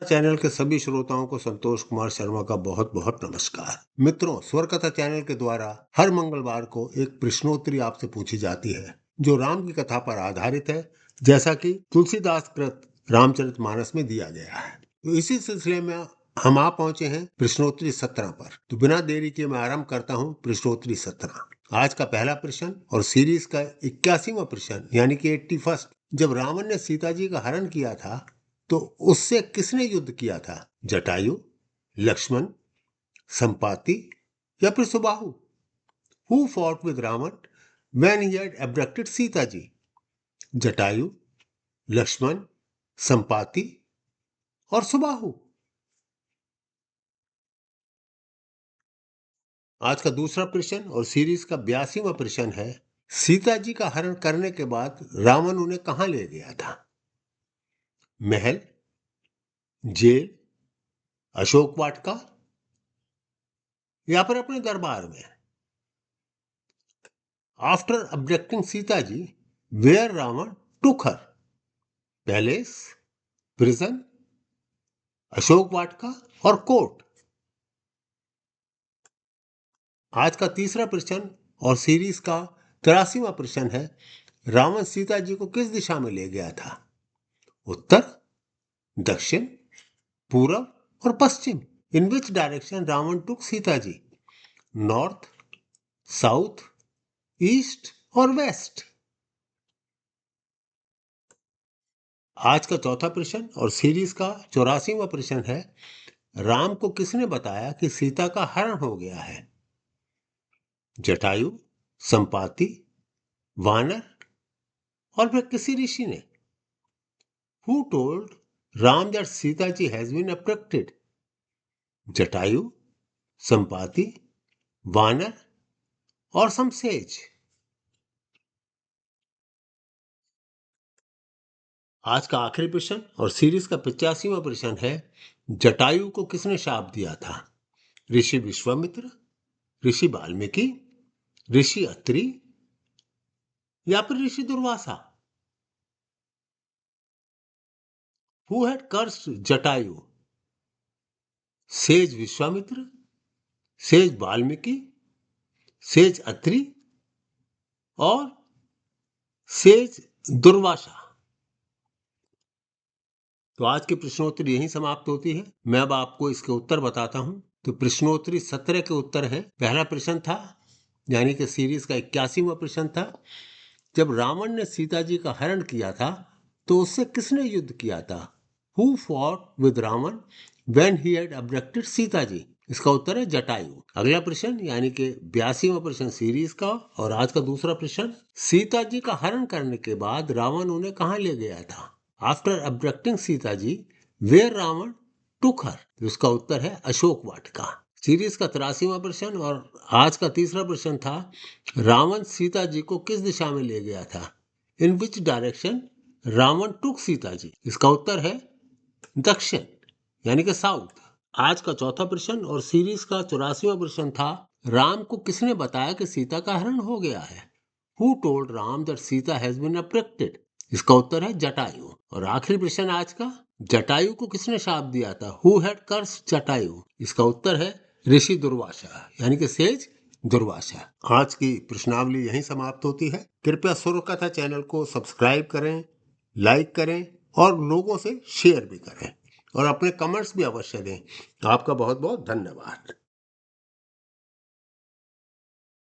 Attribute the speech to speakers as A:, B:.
A: Channel के सभी श्रोताओं को संतोष कुमार शर्मा का बहुत बहुत नमस्कार। मित्रों, स्वर कथा चैनल के द्वारा हर मंगलवार को एक प्रश्नोत्तरी आपसे पूछी जाती है जो राम की कथा पर आधारित है, जैसा कि तुलसीदास कृत रामचरितमानस में दिया गया है। तो इसी सिलसिले में हम आ पहुंचे हैं प्रश्नोत्तरी 17 पर। तो बिना देरी के मैं आरंभ करता हूं प्रश्नोत्तरी 17। आज का पहला प्रश्न और सीरीज का 81वां प्रश्न यानी कि 81। जब रावण ने सीता जी का हरण किया था तो उससे किसने युद्ध किया था? जटायु, लक्ष्मण, संपाति या फिर Subahu? Who fought with Ravan when he had abducted Sita ji? Jatayu, Lakshman, Sampati और सुबाहु? आज का दूसरा प्रश्न और सीरीज का 82वां प्रश्न है, सीता जी का हरण करने के बाद रावण उन्हें कहां ले गया था? महल, जेल, अशोक वाटिका या फिर अपने दरबार में? After abducting Sita ji, where Ravan took her? Palace, prison, Ashok Vatika और कोर्ट? आज का तीसरा प्रश्न और सीरीज का 83वां प्रश्न है, रावण सीता जी को किस दिशा में ले गया था? उत्तर, दक्षिण, पूरब और पश्चिम? In which direction Ravan took Sita ji? North, south, east और वेस्ट? आज का चौथा प्रश्न और सीरीज का 84वां प्रश्न है, राम को किसने बताया कि सीता का हरण हो गया है? जटायु, संपाति, वानर और फिर किसी ऋषि ने? Who told Ram that Sita ji has been abducted? Jatayu, Sampati, वानर और some sage? आज का आखिरी प्रश्न और सीरीज का 85वां प्रश्न है, जटायु को किसने शाप दिया था? ऋषि विश्वामित्र, ऋषि वाल्मीकि, ऋषि अत्रि या फिर Rishi Durvasa? Who had cursed Jatayu? Sage Vishwamitra, sage Valmiki, sage Atri और सेज दुर्वासा? तो आज की प्रश्नोत्तरी यहीं समाप्त होती है। मैं अब आपको इसके उत्तर बताता हूं। तो प्रश्नोत्तरी 17 के उत्तर हैं। पहला प्रश्न था यानी कि सीरीज का 81वां प्रश्न था, जब रावण ने सीता जी का हरण किया था तो उससे किसने युद्ध किया था? Who fought with Ravan when he had abducted Sita ji? इसका उत्तर है जटायु। अगला प्रश्न यानी कि 82वां प्रश्न सीरीज का और आज का दूसरा प्रश्न, सीता जी का हरण करने के बाद रावण उन्हें कहां ले गया था? After abducting Sita ji, where Ravan took her? उसका उत्तर है अशोक वाटिका। सीरीज का 83वां प्रश्न और आज का तीसरा प्रश्न था, रावण सीता जी को किस दिशा में ले गया था? इन which direction Ravan took Sita जी? इसका उत्तर है दक्षिण यानी कि साउथ। आज का चौथा प्रश्न और सीरीज का 84वां प्रश्न था, राम को किसने बताया कि सीता का हरण हो गया है? Who told Ram that Sita has been abducted? इसका उत्तर है जटायु। और आखिरी प्रश्न आज का, जटायु को किसने शाप दिया था? Who had cursed Jatayu? इसका उत्तर है ऋषि दुर्वासा यानी कि सेज दुर्वासा। आज की प्रश्नावली यहीं समाप्त होती है। कृपया सुर कथा चैनल को सब्सक्राइब करें, लाइक करें और लोगों से शेयर भी करें और अपने कमेंट्स भी अवश्य दें। आपका बहुत बहुत धन्यवाद।